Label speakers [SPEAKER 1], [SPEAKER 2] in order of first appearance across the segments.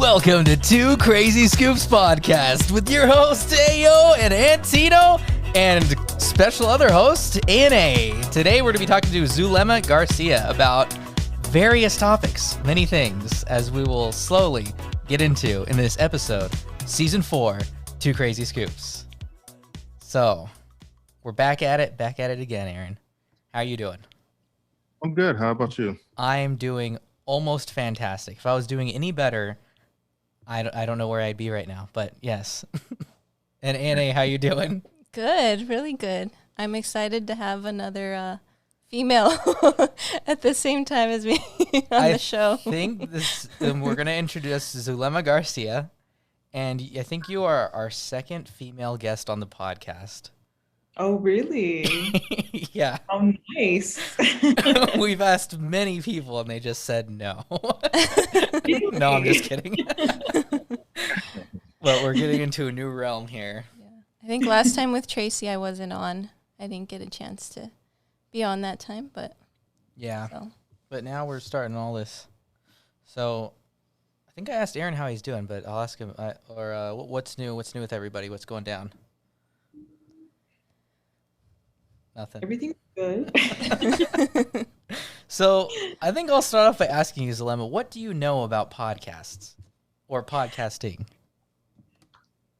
[SPEAKER 1] Welcome to Two Crazy Scoops Podcast with your host, Ayo and Antino, and special other host, ANA. Today we're going to be talking to Zulema Garcia about various topics, many things, as we will slowly get into in this episode, Season 4, Two Crazy Scoops. So, we're back at it again, Aaron. How are you doing?
[SPEAKER 2] I'm good. How about you?
[SPEAKER 1] I am doing almost fantastic. If I was doing any better, I don't know where I'd be right now, but yes. And Anna, how you doing?
[SPEAKER 3] Good, really good. I'm excited to have another female at the same time as me on the show.
[SPEAKER 1] I think we're going to introduce Zulema Garcia, and I think you are our second female guest on the podcast.
[SPEAKER 4] Oh, really?
[SPEAKER 1] Yeah.
[SPEAKER 4] Oh, nice.
[SPEAKER 1] We've asked many people, and they just said no. No, I'm just kidding. But we're getting into a new realm here.
[SPEAKER 3] Yeah. I think last time with Tracy, I wasn't on. I didn't get a chance to be on that time, but
[SPEAKER 1] yeah.
[SPEAKER 3] So.
[SPEAKER 1] But now we're starting all this. So I think I asked Aaron how he's doing, but I'll ask him. What's new? What's new with everybody? What's going down? Nothing.
[SPEAKER 4] Everything's good.
[SPEAKER 1] So I think I'll start off by asking you, Zulema, what do you know about podcasts or podcasting?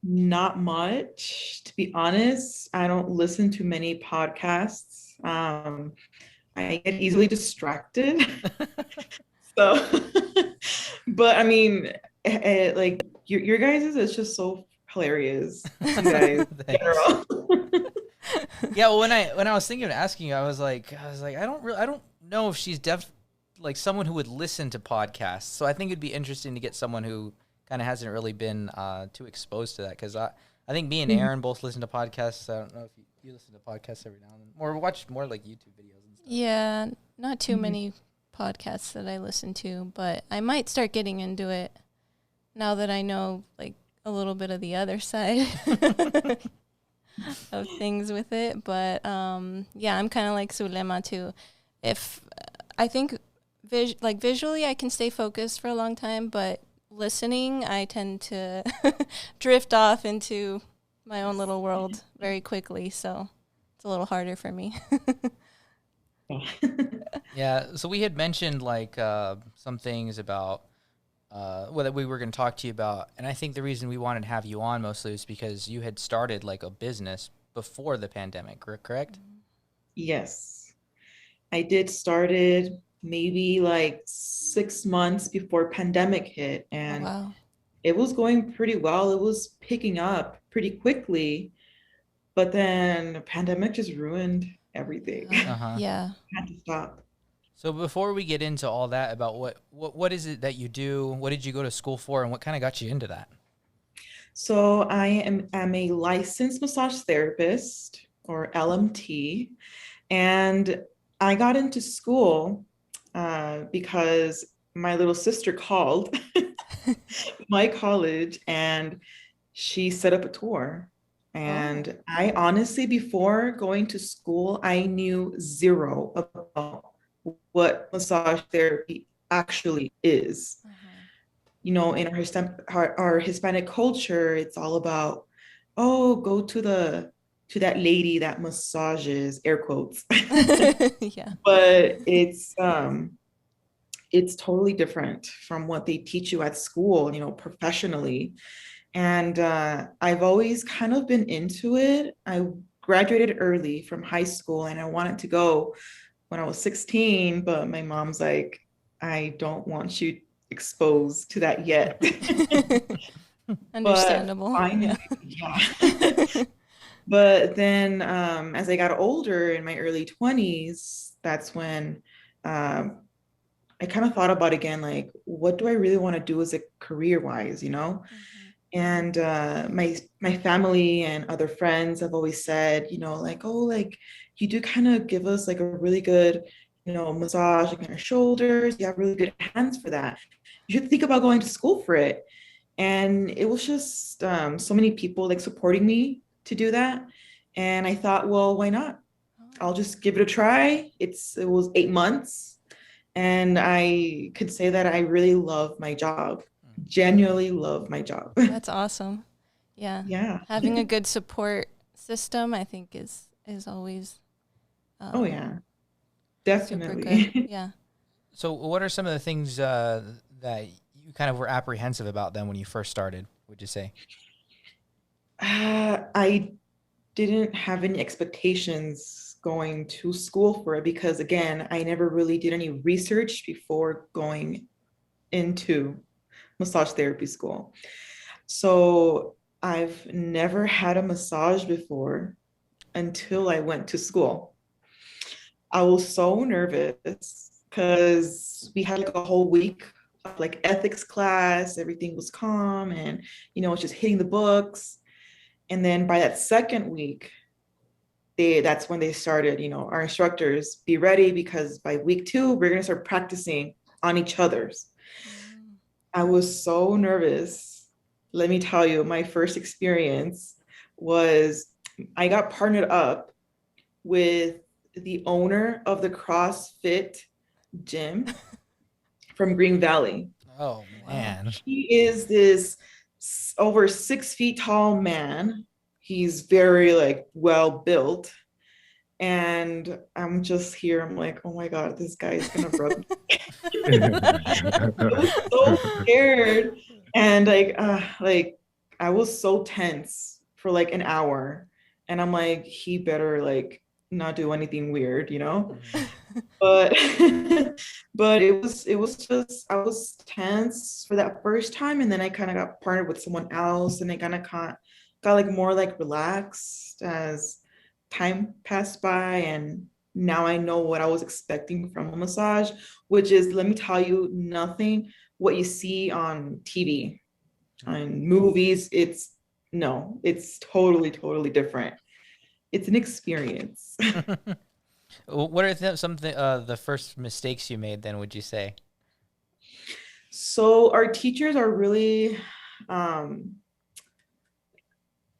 [SPEAKER 4] Not much, to be honest. I don't listen to many podcasts. I get easily distracted. So, but I mean, like your guys' is just so hilarious. You guys, in general.
[SPEAKER 1] Yeah, well, when I was thinking of asking you, I was like, I don't know if she's like someone who would listen to podcasts. So I think it'd be interesting to get someone who kind of hasn't really been too exposed to that, because I think me and Aaron both listen to podcasts. I don't know if you listen to podcasts every now and then, or watch more like YouTube videos and stuff.
[SPEAKER 3] Yeah, not too many podcasts that I listen to, but I might start getting into it now that I know like a little bit of the other side of things with it. But yeah, I'm kind of like Zulema too. If I think visually I can stay focused for a long time, but listening I tend to drift off into my own little world very quickly, so it's a little harder for me.
[SPEAKER 1] Yeah, so we had mentioned like some things about that we were going to talk to you about, and I think the reason we wanted to have you on mostly is because you had started like a business before the pandemic, correct?
[SPEAKER 4] Yes, I did started maybe like 6 months before pandemic hit, and
[SPEAKER 3] Wow.
[SPEAKER 4] it was going pretty well. It was picking up pretty quickly, but then the pandemic just ruined everything.
[SPEAKER 3] Yeah.
[SPEAKER 4] I had to stop.
[SPEAKER 1] So before we get into all that about what is it that you do, what did you go to school for, and what kind of got you into that?
[SPEAKER 4] So I'm a licensed massage therapist, or LMT, and I got into school because my little sister called my college and she set up a tour. And I honestly, before going to school, I knew zero about what massage therapy actually is. You know, in our Hispanic culture, it's all about, oh, go to that lady that massages, air quotes.
[SPEAKER 3] Yeah.
[SPEAKER 4] But it's totally different from what they teach you at school, you know, professionally. And I've always kind of been into it. I graduated early from high school and I wanted to go when I was 16, but my mom's like, I don't want you exposed to that yet.
[SPEAKER 3] Understandable.
[SPEAKER 4] Yeah. But then as I got older in my early 20s, that's when I kind of thought about again, like, what do I really want to do as a career-wise, you know? And my family and other friends have always said, you know, like, oh, like you do kind of give us like a really good, you know, massage like on your shoulders. You have really good hands for that. You should think about going to school for it. And it was just so many people like supporting me to do that. And I thought, well, why not? I'll just give it a try. It was 8 months. And I could say that I really love my job. genuinely love my job.
[SPEAKER 3] That's awesome. Yeah.
[SPEAKER 4] Yeah.
[SPEAKER 3] Having a good support system, I think, is always
[SPEAKER 4] Oh yeah,
[SPEAKER 3] super good.
[SPEAKER 4] definitely.
[SPEAKER 3] Yeah.
[SPEAKER 1] So, what are some of the things that you kind of were apprehensive about then when you first started? Would you say?
[SPEAKER 4] I didn't have any expectations going to school for it because again, I never really did any research before going into massage therapy school. So I've never had a massage before until I went to school. I was so nervous because we had like a whole week of like ethics class, everything was calm and it's just hitting the books. And then by that second week, that's when they started, our instructors, be ready because by week 2, we're gonna start practicing on each other's. I was so nervous. Let me tell you, my first experience was I got partnered up with the owner of the CrossFit gym from Green Valley.
[SPEAKER 1] Oh man.
[SPEAKER 4] He is this over 6 feet tall man. He's very like well built. And I'm just here. I'm like, oh my God, this guy is gonna rub me. I was so scared. And like I was so tense for like an hour. And I'm like, he better like not do anything weird, But but it was just I was tense for that first time, and then I kind of got partnered with someone else, and I kind of got like more like relaxed as time passed by, and now I know what I was expecting from a massage, which is, let me tell you, nothing what you see on TV, on movies. It's totally different. It's an experience.
[SPEAKER 1] What are some of the first mistakes you made then, would you say?
[SPEAKER 4] So our teachers are really, um,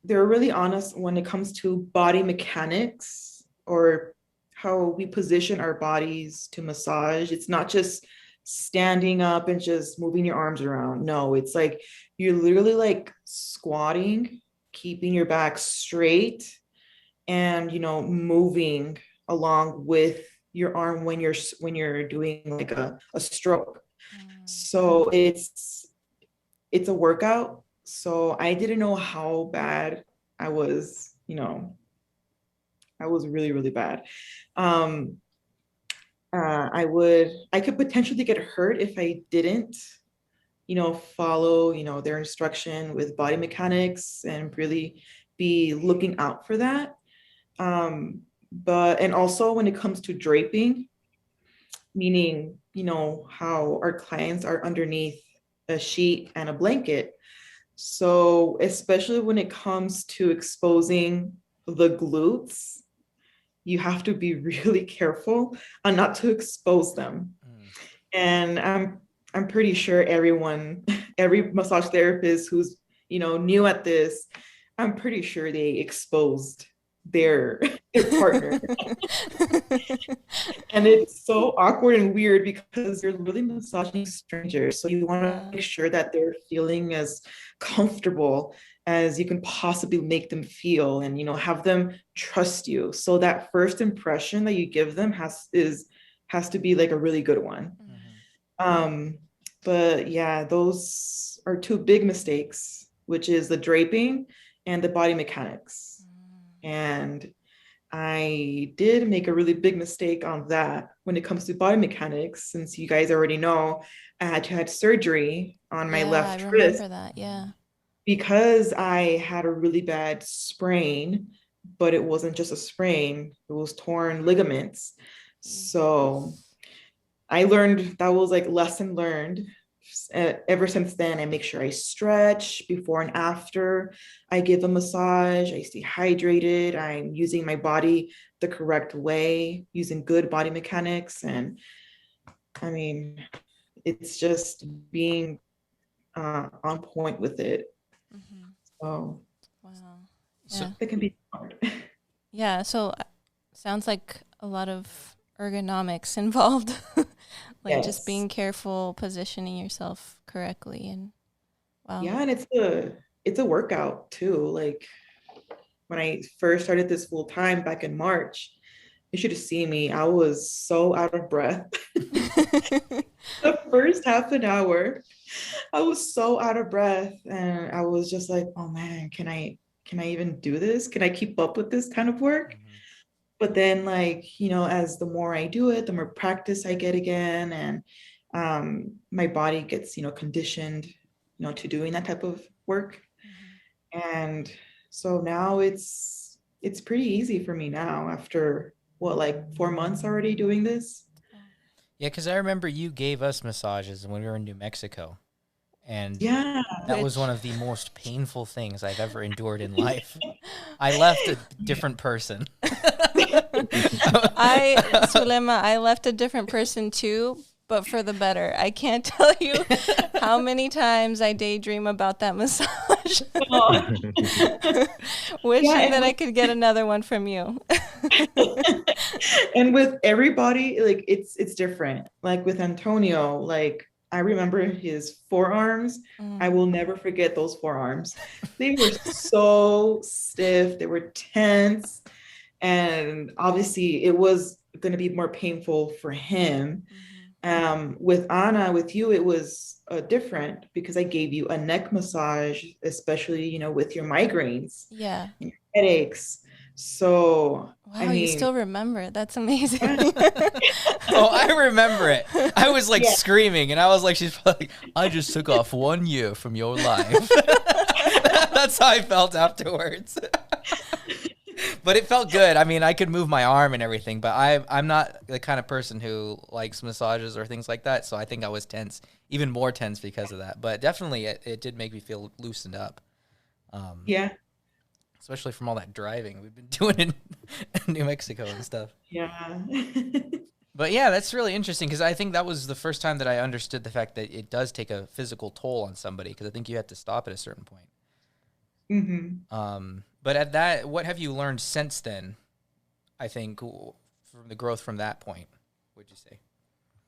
[SPEAKER 4] they're really honest when it comes to body mechanics or how we position our bodies to massage. It's not just standing up and just moving your arms around. No, it's like you're literally like squatting, keeping your back straight, and moving along with your arm when you're doing like a stroke. So it's a workout. So I didn't know how bad I was. I was really, really bad. I could potentially get hurt if I didn't follow their instruction with body mechanics and really be looking out for that. And also when it comes to draping, meaning, how our clients are underneath a sheet and a blanket. So especially when it comes to exposing the glutes, you have to be really careful on not to expose them. And I'm pretty sure every massage therapist who's, new at this, I'm pretty sure they exposed their partner. And it's so awkward and weird because you're really massaging strangers. So you want to make sure that they're feeling as comfortable as you can possibly make them feel, and have them trust you. So that first impression that you give them has to be like a really good one. But yeah, those are two big mistakes, which is the draping and the body mechanics. And I did make a really big mistake on that when it comes to body mechanics, since you guys already know I had to have surgery on my left wrist.
[SPEAKER 3] I remember that, yeah.
[SPEAKER 4] Because I had a really bad sprain, but it wasn't just a sprain, it was torn ligaments. So I learned, that was like lesson learned. Ever since then, I make sure I stretch before and after I give a massage. I stay hydrated. I'm using my body the correct way, using good body mechanics. And I mean, it's just being on point with it. So,
[SPEAKER 3] wow.
[SPEAKER 1] So
[SPEAKER 4] it can be hard.
[SPEAKER 3] Yeah, so sounds like a lot of ergonomics involved. Like just being careful, positioning yourself correctly, and Wow.
[SPEAKER 4] Yeah, and it's a workout too. Like when I first started this full time back in March, you should have seen me. I was so out of breath. The first half an hour, I was so out of breath, and I was just like, oh man, can I even do this? Can I keep up with this kind of work?
[SPEAKER 1] Mhm.
[SPEAKER 4] But then, like, as the more I do it, the more practice I get again, and my body gets, conditioned, to doing that type of work. And so now it's pretty easy for me now after what, like 4 months already doing this.
[SPEAKER 1] Yeah, because I remember you gave us massages when we were in New Mexico, and
[SPEAKER 4] Yeah.
[SPEAKER 1] that was one
[SPEAKER 3] Which
[SPEAKER 1] of the most painful things I've ever endured in life. I left a different person.
[SPEAKER 3] I left a different person too, but for the better. I can't tell you how many times I daydream about that massage, wishing
[SPEAKER 4] Yeah,
[SPEAKER 3] that I could get another one from you.
[SPEAKER 4] and with everybody, like it's different. Like with Antonio, like I remember his forearms. I will never forget those forearms. They were so stiff, they were tense, and obviously it was going to be more painful for him. With Anna, with you, it was different because I gave you a neck massage, especially, with your migraines
[SPEAKER 3] Yeah.
[SPEAKER 4] and your headaches. So, I
[SPEAKER 3] Wow, you
[SPEAKER 4] mean,
[SPEAKER 3] still remember it. That's amazing.
[SPEAKER 1] Oh, I remember it. I was like
[SPEAKER 4] Yeah.
[SPEAKER 1] screaming, and I was like, she's probably, I just took off 1 year from your life. That's how I felt afterwards. But it felt good. I mean, I could move my arm and everything, but I'm not the kind of person who likes massages or things like that. So I think I was tense, even more tense because of that. But definitely, it did make me feel loosened up,
[SPEAKER 4] Yeah.
[SPEAKER 1] especially from all that driving we've been doing in New Mexico and stuff.
[SPEAKER 4] Yeah.
[SPEAKER 1] But yeah, that's really interesting because I think that was the first time that I understood the fact that it does take a physical toll on somebody because I think you have to stop at a certain point. But at that, what have you learned since then? I think from the growth from that point, would you say?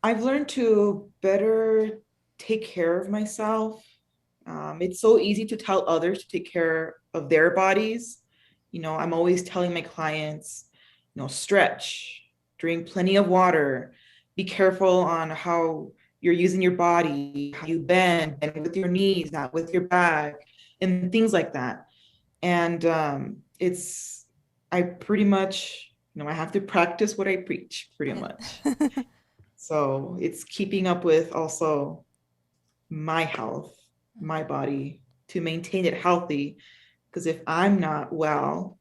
[SPEAKER 4] I've learned to better take care of myself. It's so easy to tell others to take care of their bodies. I'm always telling my clients, stretch, drink plenty of water, be careful on how you're using your body, how you bend with your knees, not with your back, and things like that. And I pretty much, I have to practice what I preach pretty much. So it's keeping up with also my health, my body, to maintain it healthy. Because if I'm not well,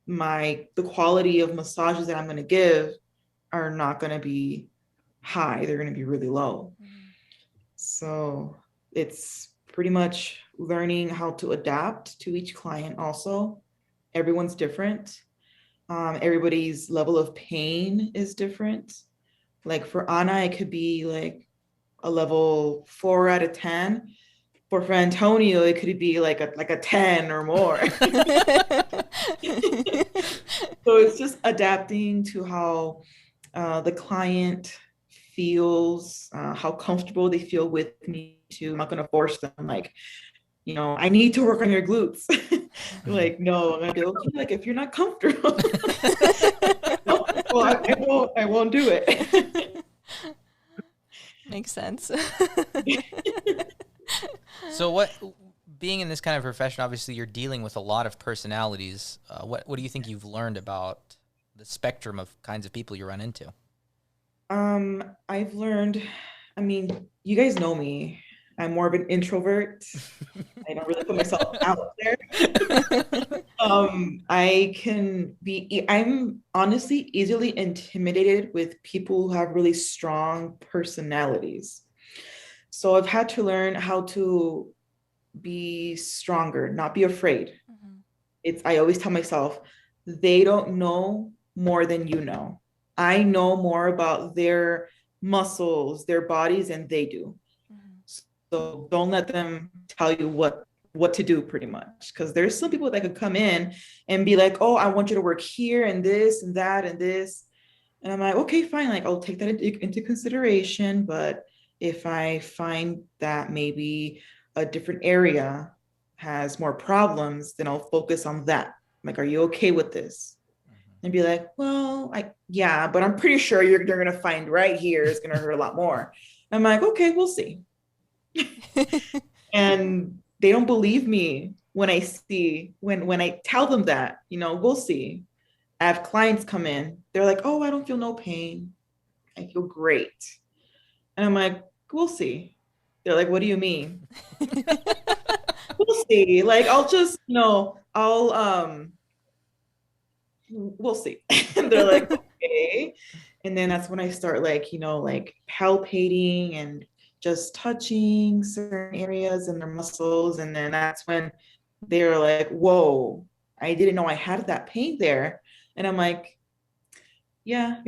[SPEAKER 4] the quality of massages that I'm going to give are not going to be high. They're going to be really low. So it's pretty much learning how to adapt to each client also. Everyone's different. Everybody's level of pain is different. Like for Anna, it could be like a level 4 out of 10. But for Antonio, it could be like a 10 or more. So it's just adapting to how the client feels, how comfortable they feel with me too. I'm not going to force them like, I need to work on your glutes. Like, no, I'm gonna be okay. Like, if you're not comfortable, well, I won't do it.
[SPEAKER 3] Makes sense.
[SPEAKER 1] So what, being in this kind of profession, obviously you're dealing with a lot of personalities. What do you think you've learned about the spectrum of kinds of people you run into?
[SPEAKER 4] I've learned, I mean, you guys know me. I'm more of an introvert. I don't really put myself out there. I'm honestly easily intimidated with people who have really strong personalities. So I've had to learn how to be stronger, not be afraid. I always tell myself, they don't know more than you know. I know more about their muscles, their bodies, than they do. So don't let them tell you what to do pretty much. Because there's some people that could come in and be like, oh, I want you to work here and this and that and this. And I'm like, okay, fine. Like I'll take that into consideration. But if I find that maybe a different area has more problems, then I'll focus on that. I'm like, are you okay with this? And be like, well, yeah, but I'm pretty sure you're gonna find right here is gonna hurt a lot more. I'm like, okay, we'll see. And they don't believe me when I tell them that, we'll see. I have clients come in, they're like, oh, I don't feel no pain. I feel great. And I'm like, we'll see. They're like, what do you mean? We'll see. Like, I'll just, we'll see. And they're like, okay. And then that's when I start like palpating and just touching certain areas in their muscles. And then that's when they're like, whoa, I didn't know I had that pain there. And I'm like, yeah,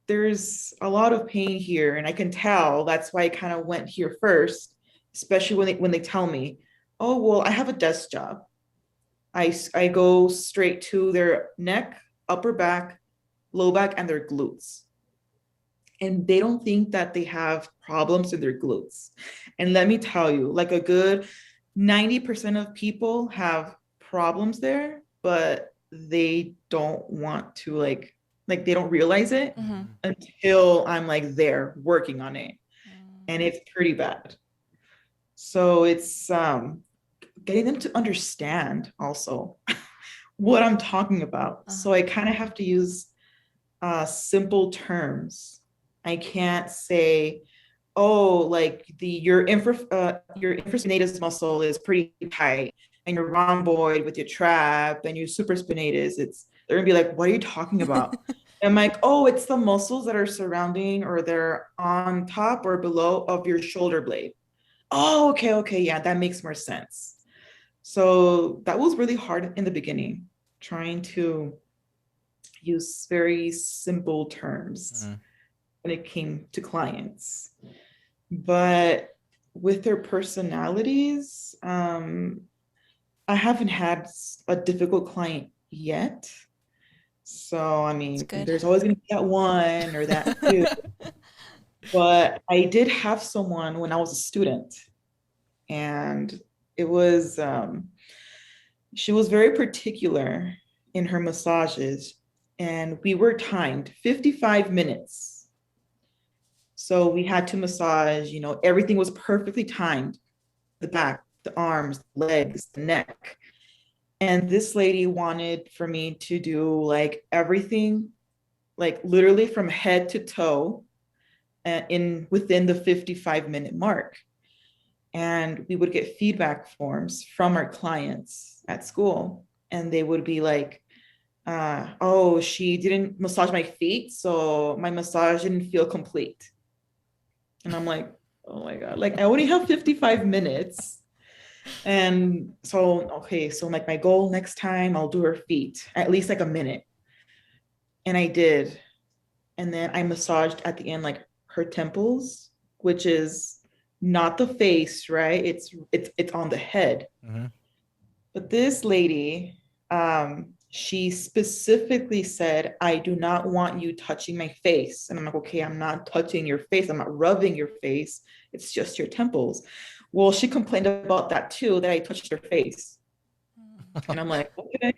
[SPEAKER 4] there's a lot of pain here. And I can tell. That's why I kind of went here first, especially when they tell me, oh, well, I have a desk job. I go straight to their neck, upper back, low back, and their glutes. And they don't think that they have problems in their glutes. And let me tell you, like a good 90% of people have problems there, but they don't want to like they don't realize it until I'm like there working on it. And it's pretty bad. So it's getting them to understand also what I'm talking about. So I kind of have to use simple terms. I can't say, oh, like your infraspinatus muscle is pretty tight, and your rhomboid with your trap and your supraspinatus, they're gonna be like, what are you talking about? I'm like, oh, it's the muscles that are surrounding or they're on top or below of your shoulder blade. Oh, okay, yeah, that makes more sense. So that was really hard in the beginning, trying to use very simple terms when it came to clients. But with their personalities, I haven't had a difficult client yet. So, I mean, there's always going to be that one or that two. But I did have someone when I was a student, and it was, she was very particular in her massages, and we were timed 55 minutes. So we had to massage, everything was perfectly timed, the back, the arms, the legs, the neck. And this lady wanted for me to do like everything, like literally from head to toe within the 55-minute mark. And we would get feedback forms from our clients at school. And they would be like, oh, she didn't massage my feet, so my massage didn't feel complete. And I'm like, oh my God, like I only have 55 minutes. And so, okay, so like my goal next time, I'll do her feet, at least like a minute. And I did. And then I massaged at the end, like her temples, which is not the face, right? It's on the head. But this lady, she specifically said, I do not want you touching my face. And I'm like, okay, I'm not touching your face. I'm not rubbing your face. It's just your temples. Well, she complained about that too, that I touched her face. And I'm like, okay.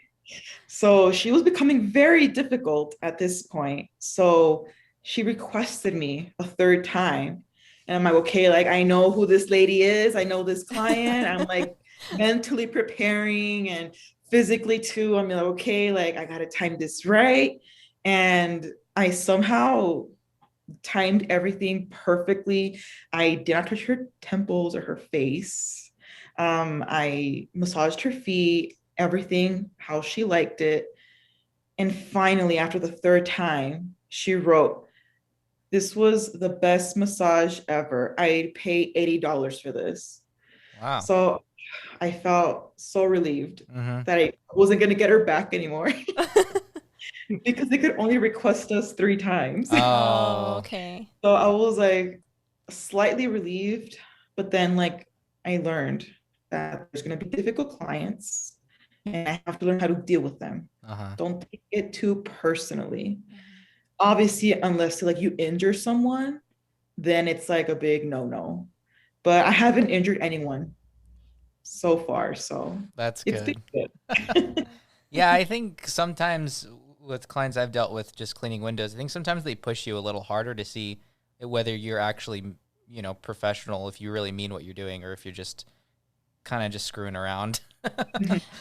[SPEAKER 4] So she was becoming very difficult at this point. So she requested me a third time. And I'm like, okay, like I know who this lady is. I know this client. I'm like mentally preparing and physically too. I'm like, okay, like I gotta time this right. And I somehow timed everything perfectly. I did not touch her temples or her face. I massaged her feet, everything how she liked it. And finally, after the third time, she wrote, this was the best massage ever. I'd pay $80 for this.
[SPEAKER 1] Wow.
[SPEAKER 4] So I felt so relieved that I wasn't going to get her back anymore. Because they could only request us 3 times.
[SPEAKER 3] Oh, okay.
[SPEAKER 4] So I was like slightly relieved, but then like I learned that there's going to be difficult clients and I have to learn how to deal with them. Don't take it too personally. Obviously, unless like you injure someone, then it's like a big no-no. but I haven't injured anyone so far, so
[SPEAKER 1] That's
[SPEAKER 4] it's been
[SPEAKER 1] good.
[SPEAKER 4] good.
[SPEAKER 1] Yeah, I think sometimes with clients I've dealt with just cleaning windows, I think sometimes they push you a little harder to see whether you're actually, professional, if you really mean what you're doing, or if you're just kind of just screwing around.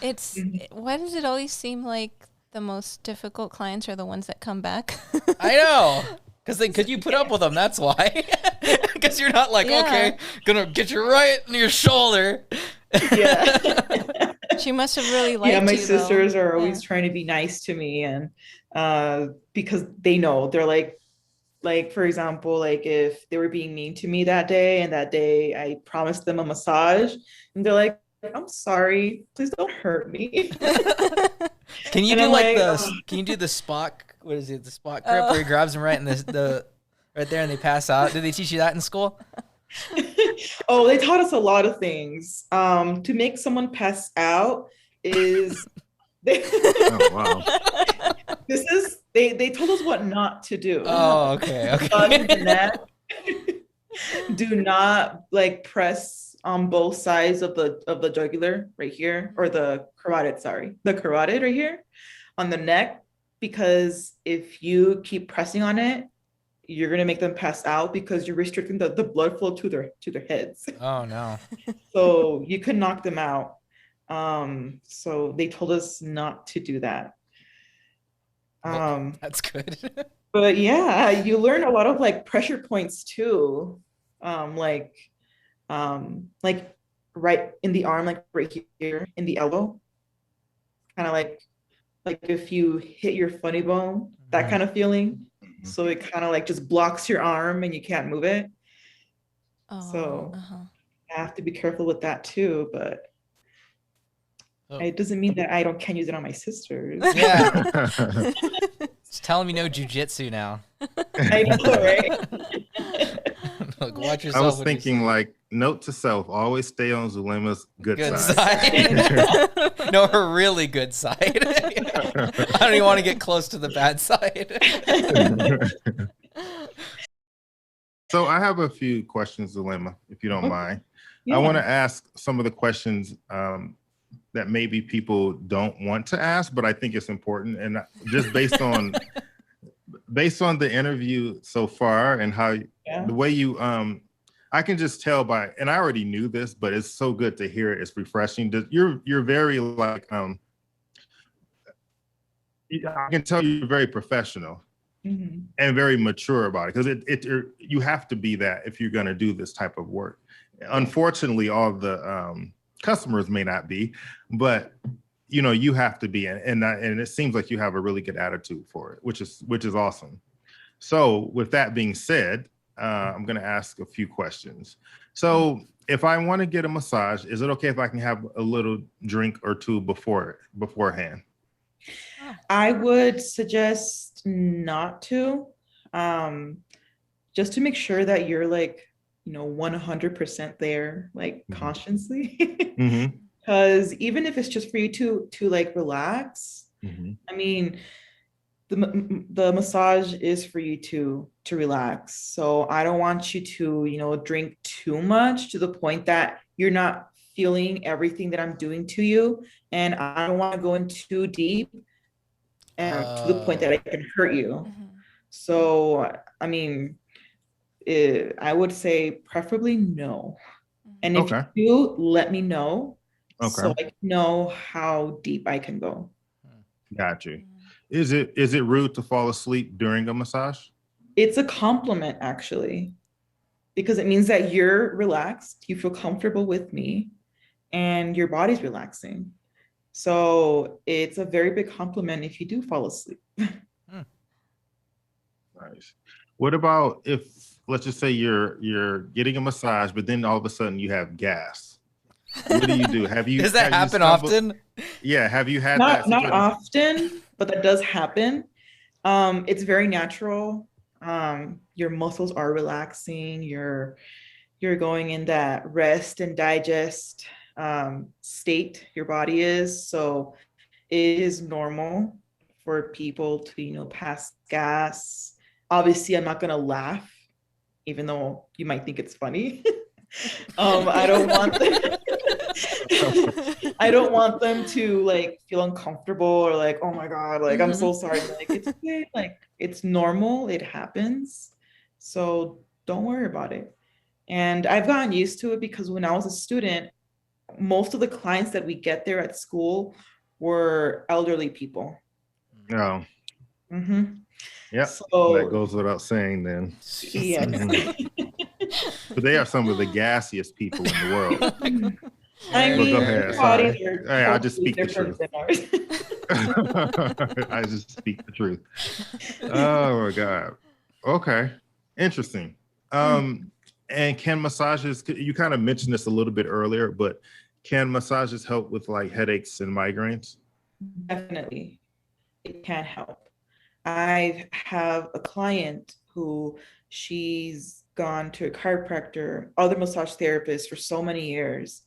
[SPEAKER 3] It's why does it always seem like the most difficult clients are the ones that come back?
[SPEAKER 1] I know. Because you put up with them, that's why. Because you're not like,
[SPEAKER 3] Yeah.
[SPEAKER 1] okay, gonna get you right in your shoulder.
[SPEAKER 4] Yeah.
[SPEAKER 3] She must have really liked
[SPEAKER 4] Yeah, my
[SPEAKER 3] you,
[SPEAKER 4] sisters
[SPEAKER 3] though.
[SPEAKER 4] are always trying to be nice to me, and because they know, they're like for example, like if they were being mean to me that day, and that day I promised them a massage, and they're like, I'm sorry, please don't hurt me.
[SPEAKER 1] Can you
[SPEAKER 4] And
[SPEAKER 1] do
[SPEAKER 4] I'm
[SPEAKER 1] like
[SPEAKER 4] like,
[SPEAKER 1] the? Can you do the Spock? What is it? The Spock grip where he grabs them right in the right there and they pass out. Did they teach you that in school?
[SPEAKER 4] oh, they taught us a lot of things. To make someone pass out is
[SPEAKER 2] Oh, wow.
[SPEAKER 4] they told us what not to do.
[SPEAKER 1] Oh, okay,
[SPEAKER 4] Other than
[SPEAKER 1] okay.
[SPEAKER 4] that, do not like press on both sides of the jugular right here, or the carotid, sorry, the carotid right here on the neck, because if you keep pressing on it, you're gonna make them pass out because you're restricting the blood flow to their heads.
[SPEAKER 1] Oh no.
[SPEAKER 4] So you could knock them out. So they told us not to do that.
[SPEAKER 1] Well, that's good.
[SPEAKER 4] But yeah, you learn a lot of like pressure points too. Um, like like right in the arm, like right here in the elbow, kind of like if you hit your funny bone, that kind of feeling. So it kind of like just blocks your arm and you can't move it. So I have to be careful with that too, but
[SPEAKER 1] Oh.
[SPEAKER 4] it doesn't mean that I can't use it on my sisters.
[SPEAKER 1] Yeah. Just tell them you know jujitsu now.
[SPEAKER 4] I know, right?
[SPEAKER 1] Like, watch
[SPEAKER 2] I
[SPEAKER 1] yourself.
[SPEAKER 2] was
[SPEAKER 1] when you
[SPEAKER 2] thinking
[SPEAKER 1] say
[SPEAKER 2] like, note to self, always stay on Zulema's good
[SPEAKER 1] good
[SPEAKER 2] side.
[SPEAKER 1] side. No, her really good side. I don't even want to get close to the bad side.
[SPEAKER 2] So I have a few questions, Zulema, if you don't mind.
[SPEAKER 4] Yeah.
[SPEAKER 2] I want to ask some of the questions that maybe people don't want to ask, but I think it's important. And just based on the interview so far and how the way you I can just tell by, and I already knew this, but it's so good to hear it. It's refreshing. You're very like I can tell you're very professional and very mature about it, because you have to be that if you're going to do this type of work. Unfortunately, all the customers may not be, but you have to be, and it seems like you have a really good attitude for it, which is awesome. So with that being said, I'm going to ask a few questions. So if I want to get a massage, is it okay if I can have a little drink or two beforehand?
[SPEAKER 4] I would suggest not to, just to make sure that you're like, 100% there, like consciously. Because even if it's just for you to like relax, I mean, the massage is for you to relax. So I don't want you to, drink too much to the point that you're not feeling everything that I'm doing to you. And I don't want to go in too deep and to the point that I can hurt you. So, I mean, I would say preferably no. And if you do, let me know so I can know how deep I can go.
[SPEAKER 2] Got you. Is it rude to fall asleep during a massage?
[SPEAKER 4] It's a compliment, actually, because it means that you're relaxed, you feel comfortable with me, and your body's relaxing. So it's a very big compliment if you do fall asleep.
[SPEAKER 2] Nice. What about if, let's just say you're getting a massage, but then all of a sudden you have gas? What do you do?
[SPEAKER 1] Does that happen often?
[SPEAKER 2] Yeah. Have you had
[SPEAKER 4] not
[SPEAKER 2] that?
[SPEAKER 4] Not often, but that does happen. It's very natural. Your muscles are relaxing. You're going in that rest and digest state. Your body is, so it is normal for people to pass gas. Obviously, I'm not gonna laugh, even though you might think it's funny. I don't want them, I don't want them to like feel uncomfortable or like, oh my God, like I'm so sorry. Like it's okay, like it's normal, it happens. So don't worry about it. And I've gotten used to it because when I was a student, most of the clients that we get there at school were elderly people.
[SPEAKER 2] Oh,
[SPEAKER 4] Mm-hmm.
[SPEAKER 2] yep. That
[SPEAKER 4] So
[SPEAKER 2] goes without saying then.
[SPEAKER 4] yes.
[SPEAKER 2] But they are some of the gassiest people in the world.
[SPEAKER 4] I
[SPEAKER 2] Well,
[SPEAKER 4] mean,
[SPEAKER 2] go ahead.
[SPEAKER 4] their
[SPEAKER 2] Sorry.
[SPEAKER 4] bodies are
[SPEAKER 2] Hey, I just
[SPEAKER 4] totally
[SPEAKER 2] speak the
[SPEAKER 4] different
[SPEAKER 2] truth.
[SPEAKER 4] than ours.
[SPEAKER 2] I just speak the truth. Oh my God. Okay. Interesting. And can massages, you kind of mentioned this a little bit earlier, but can massages help with like headaches and migraines?
[SPEAKER 4] Definitely, it can help. I have a client who she's gone to a chiropractor, other massage therapist for so many years.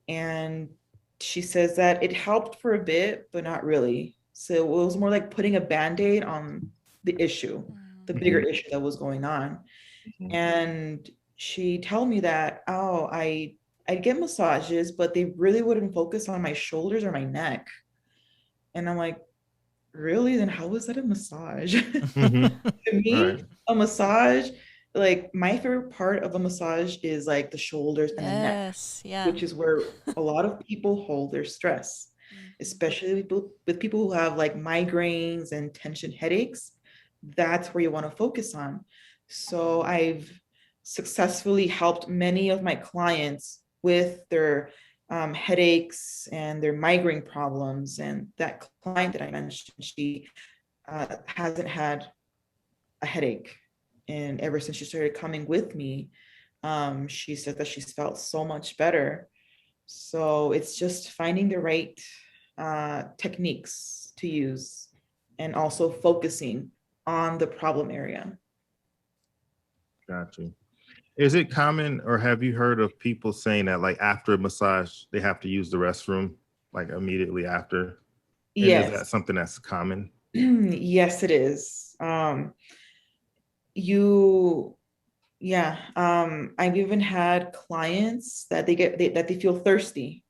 [SPEAKER 4] And she says that it helped for a bit, but not really. So it was more like putting a band-aid on the issue, the bigger issue that was going on. And she told me that, oh, I'd get massages, but they really wouldn't focus on my shoulders or my neck. And I'm like, really? Then how was that a massage? To me,
[SPEAKER 2] Right.
[SPEAKER 4] a massage, like my favorite part of a massage is like the shoulders and the neck,
[SPEAKER 3] Yes, yeah.
[SPEAKER 4] which is where a lot of people hold their stress, especially with people who have like migraines and tension headaches. That's where you want to focus on. So I've successfully helped many of my clients with their headaches and their migraine problems. And that client that I mentioned, she hasn't had a headache. And ever since she started coming with me, she said that she's felt so much better. So it's just finding the right techniques to use and also focusing on the problem area.
[SPEAKER 2] Gotcha. Is it common, or have you heard of people saying that like after a massage, they have to use the restroom like immediately after? And is that
[SPEAKER 4] Yes.
[SPEAKER 2] something that's common?
[SPEAKER 4] Yes, it is. I've even had clients that that they feel thirsty.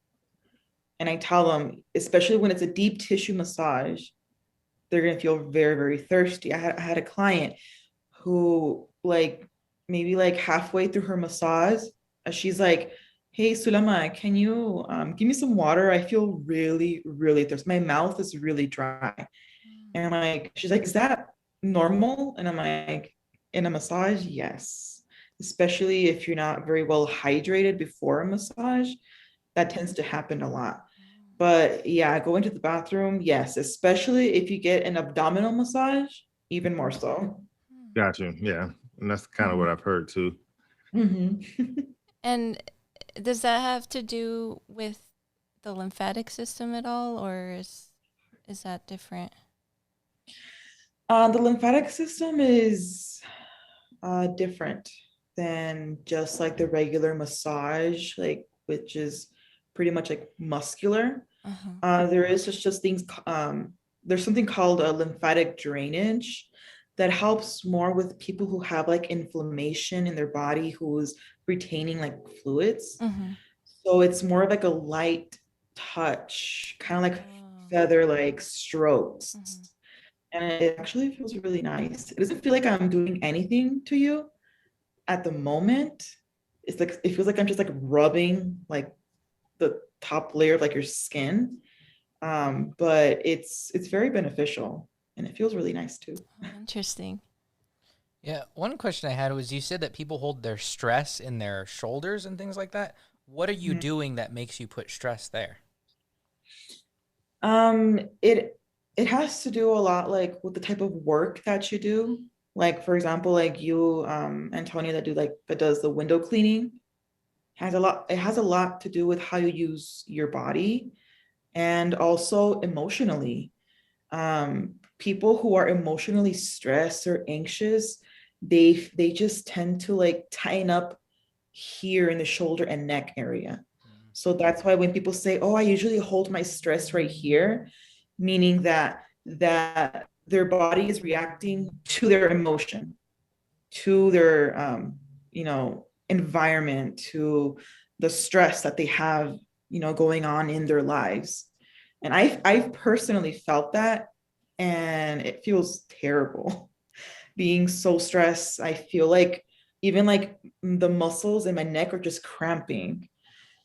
[SPEAKER 4] And I tell them, especially when it's a deep tissue massage, they're gonna feel very, very thirsty. I had a client who like maybe like halfway through her massage, she's like, hey Zulema, can you give me some water? I feel really, really thirsty. My mouth is really dry. And I'm like, she's like, is that normal? And I'm like, in a massage, yes. Especially if you're not very well hydrated before a massage, that tends to happen a lot. But yeah, going to the bathroom, yes, especially if you get an abdominal massage, even more so.
[SPEAKER 2] Gotcha. Yeah. And that's kind of what I've heard too.
[SPEAKER 3] And does that have to do with the lymphatic system at all, or is that different?
[SPEAKER 4] The lymphatic system is different than just like the regular massage, like which is pretty much like muscular. There is just things. There's something called a lymphatic drainage that helps more with people who have like inflammation in their body, who's retaining like fluids. So it's more of like a light touch, kind of like feather like strokes. And it actually feels really nice. It doesn't feel like I'm doing anything to you at the moment. It's like it feels like I'm just like rubbing like the top layer of like your skin. But it's very beneficial and it feels really nice too.
[SPEAKER 3] Interesting.
[SPEAKER 1] Yeah, one question I had was, you said that people hold their stress in their shoulders and things like that. What are you doing that makes you put stress there?
[SPEAKER 4] It has to do a lot like with the type of work that you do. Like for example, like you, Antonia, that does the window cleaning, it has a lot to do with how you use your body and also emotionally. People who are emotionally stressed or anxious, they just tend to like tighten up here in the shoulder and neck area. So that's why when people say, oh, I usually hold my stress right here, meaning that their body is reacting to their emotion, to their environment, to the stress that they have, going on in their lives. And I've personally felt that, and it feels terrible being so stressed. I feel like even like the muscles in my neck are just cramping,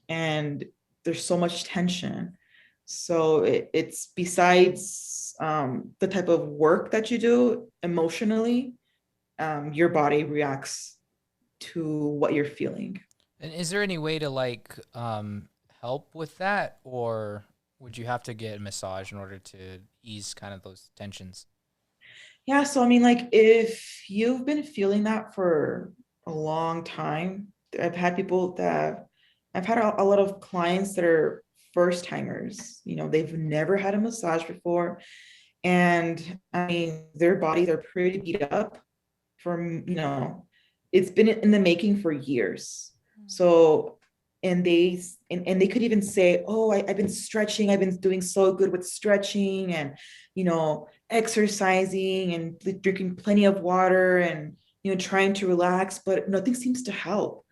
[SPEAKER 4] and there's so much tension. So it's besides the type of work that you do emotionally, your body reacts to what you're feeling.
[SPEAKER 1] And is there any way to like help with that, or would you have to get a massage in order to ease kind of those tensions?
[SPEAKER 4] Yeah, so I mean, like if you've been feeling that for a long time, I've had a lot of clients that are first timers. They've never had a massage before, and I mean, their bodies are pretty beat up from, it's been in the making for years. So, and they could even say, oh, I've been stretching, I've been doing so good with stretching and, exercising and drinking plenty of water and, trying to relax, but nothing seems to help.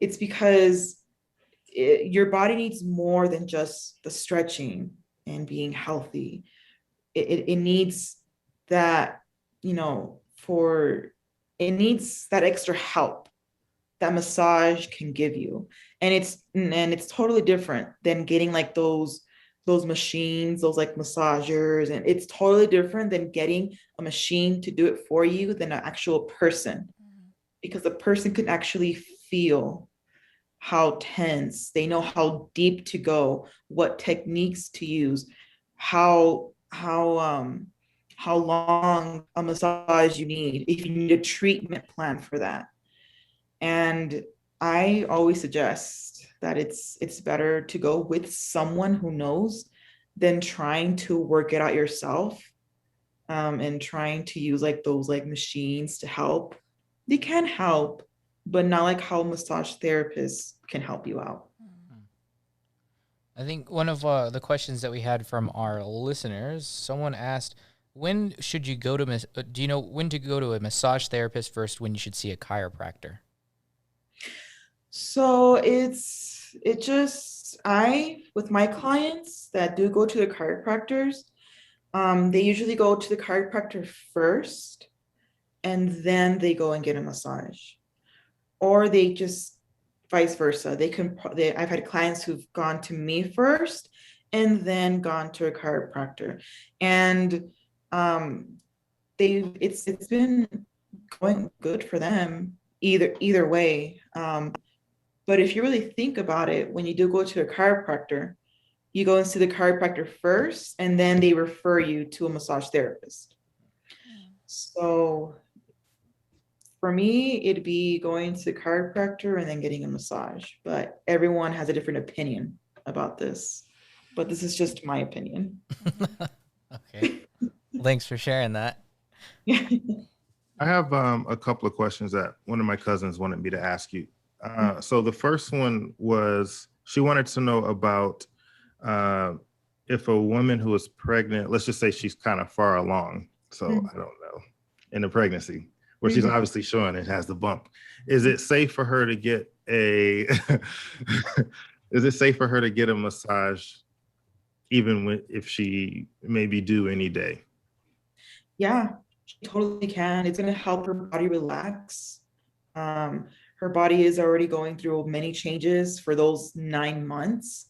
[SPEAKER 4] It's because your body needs more than just the stretching and being healthy. It needs that, it needs that extra help that massage can give you. And it's totally different than getting like those machines, those like massagers. And it's totally different than getting a machine to do it for you than an actual person, because the person can actually feel how tense, they know how deep to go, what techniques to use, how long a massage you need, if you need a treatment plan for that. And I always suggest that it's better to go with someone who knows than trying to work it out yourself, and trying to use like those like machines to help. They can help, but not like how massage therapists can help you out.
[SPEAKER 1] I think one of the questions that we had from our listeners, someone asked, when should you go to, do you know when to go to a massage therapist first, when you should see a chiropractor?
[SPEAKER 4] So with my clients that do go to the chiropractors, they usually go to the chiropractor first and then they go and get a massage, or they just vice versa. I've had clients who've gone to me first and then gone to a chiropractor, and it's been going good for them either way. But if you really think about it, when you do go to a chiropractor, you go and see the chiropractor first, and then they refer you to a massage therapist. So for me, it'd be going to the chiropractor and then getting a massage. But everyone has a different opinion about this. But this is just my opinion.
[SPEAKER 1] Okay. Thanks for sharing that.
[SPEAKER 2] I have a couple of questions that one of my cousins wanted me to ask you. So the first one was, she wanted to know about if a woman who is pregnant, let's just say she's kind of far along, so I don't know, in the pregnancy, where she's obviously showing it has the bump. Is it safe for her to get a massage even if she maybe due any day?
[SPEAKER 4] Yeah, she totally can. It's going to help her body relax. Her body is already going through many changes for those 9 months.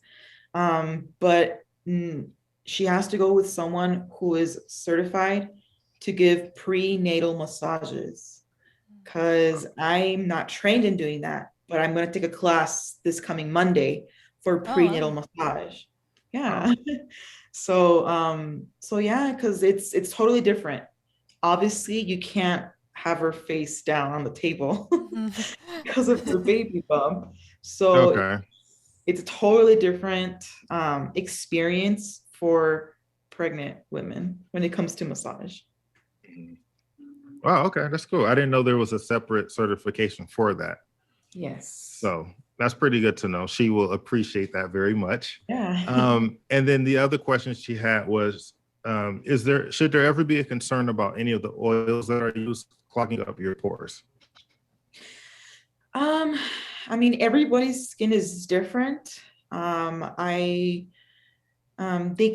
[SPEAKER 4] But she has to go with someone who is certified to give prenatal massages, because I'm not trained in doing that, but I'm going to take a class this coming Monday for prenatal massage. Yeah. So yeah, because it's totally different. Obviously, you can't have her face down on the table because of the baby bump. So it's a totally different experience for pregnant women when it comes to massage.
[SPEAKER 2] Wow, okay, that's cool. I didn't know there was a separate certification for that.
[SPEAKER 4] Yes.
[SPEAKER 2] So that's pretty good to know. She will appreciate that very much.
[SPEAKER 4] Yeah.
[SPEAKER 2] And then the other question she had was, should there ever be a concern about any of the oils that are used clogging up your pores?
[SPEAKER 4] I mean, everybody's skin is different. They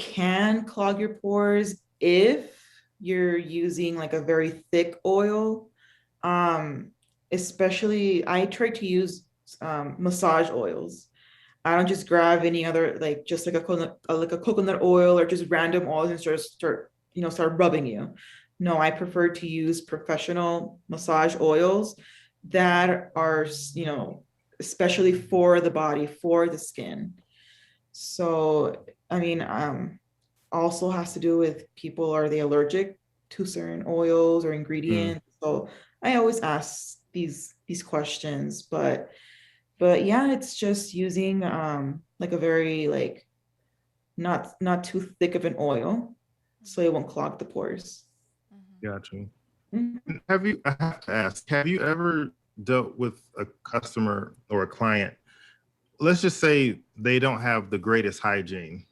[SPEAKER 4] can clog your pores if you're using like a very thick oil. Especially, I try to use massage oils. I don't just grab any other, like just like a coconut oil or just random oils and start rubbing you. No, I prefer to use professional massage oils that are, especially for the body, for the skin. So, I mean, also has to do with people, are they allergic to certain oils or ingredients? So I always ask these questions, but yeah, it's just using like a very like not too thick of an oil so it won't clog the pores.
[SPEAKER 2] Gotcha.
[SPEAKER 4] Mhm.
[SPEAKER 2] I have to ask, have you ever dealt with a customer or a client? Let's just say they don't have the greatest hygiene.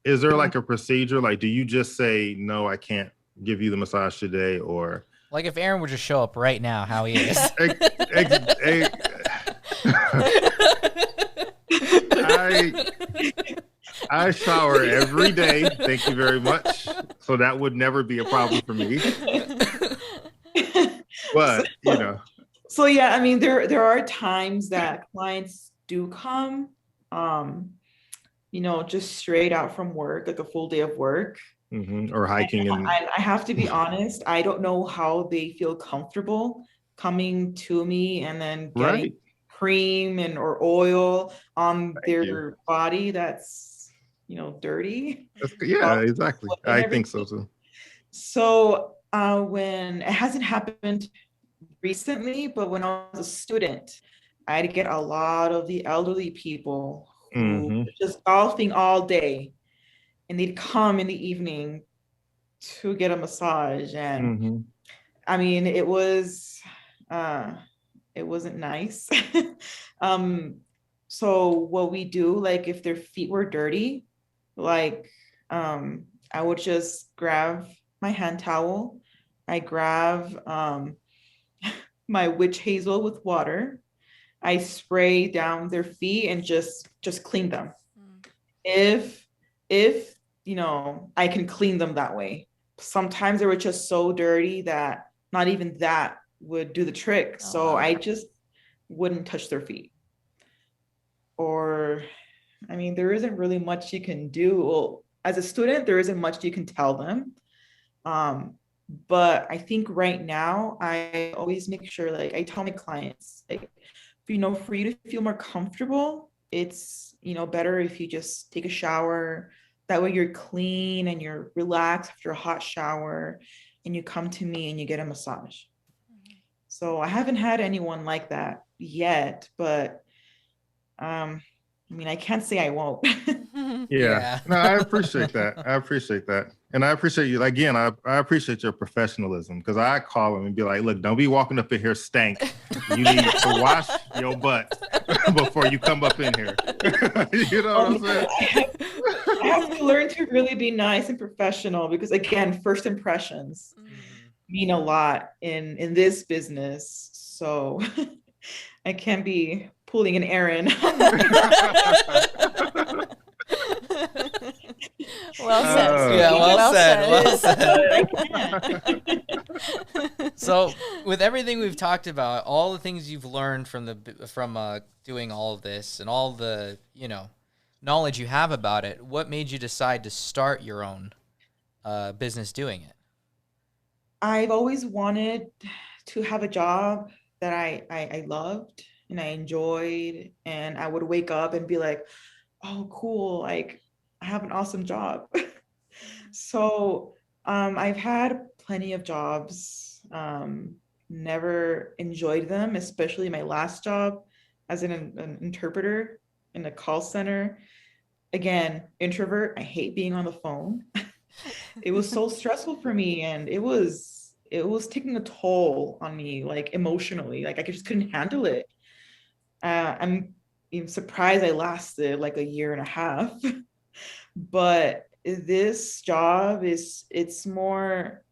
[SPEAKER 2] Is there like a procedure? Like, do you just say, no, I can't give you the massage today? Or
[SPEAKER 1] Like if Aaron would just show up right now, how he is.
[SPEAKER 2] I shower every day. Thank you very much. So that would never be a problem for me. But,
[SPEAKER 4] So yeah, I mean, there are times that clients do come, just straight out from work, like a full day of work.
[SPEAKER 2] Or hiking. And
[SPEAKER 4] I have to be honest, I don't know how they feel comfortable coming to me and then getting cream or oil on their body that's, dirty.
[SPEAKER 2] Yeah, exactly. I think so too.
[SPEAKER 4] So when it hasn't happened recently, but when I was a student, I'd get a lot of the elderly people who were just golfing all day, and they'd come in the evening to get a massage. And I mean, it wasn't nice. So what we do, like if their feet were dirty, like I would just grab my hand towel, I grab my witch hazel with water, I spray down their feet and just clean them. If I can clean them that way. Sometimes they were just so dirty that not even that would do the trick. So I just wouldn't touch their feet. Or, I mean, there isn't really much you can do. Well, as a student, there isn't much you can tell them. But I think right now, I always make sure, like I tell my clients, like, for you to feel more comfortable, it's, better if you just take a shower. That way you're clean and you're relaxed after a hot shower, and you come to me and you get a massage. So I haven't had anyone like that yet, but I mean, I can't say I won't.
[SPEAKER 2] Yeah. No, I appreciate that. And I appreciate you. Again, I appreciate your professionalism, because I call them and be like, look, don't be walking up in here stank. You need to wash your butt before you come up in here. You know what I'm saying?
[SPEAKER 4] I have to learn to really be nice and professional, because again, first impressions mean a lot in this business. So I can't be pulling an errand.
[SPEAKER 3] Well said.
[SPEAKER 1] Yeah, well said. So, with everything we've talked about, all the things you've learned from doing all of this, and all the knowledge you have about it, what made you decide to start your own business doing it?
[SPEAKER 4] I've always wanted to have a job that I loved and I enjoyed, and I would wake up and be like, oh, cool, like I have an awesome job. So I've had plenty of jobs, never enjoyed them, especially my last job as an interpreter in a call center. Again, introvert, I hate being on the phone. It was so stressful for me, and it was taking a toll on me, like emotionally, like I just couldn't handle it. I'm even surprised I lasted like a year and a half. But this job it's more,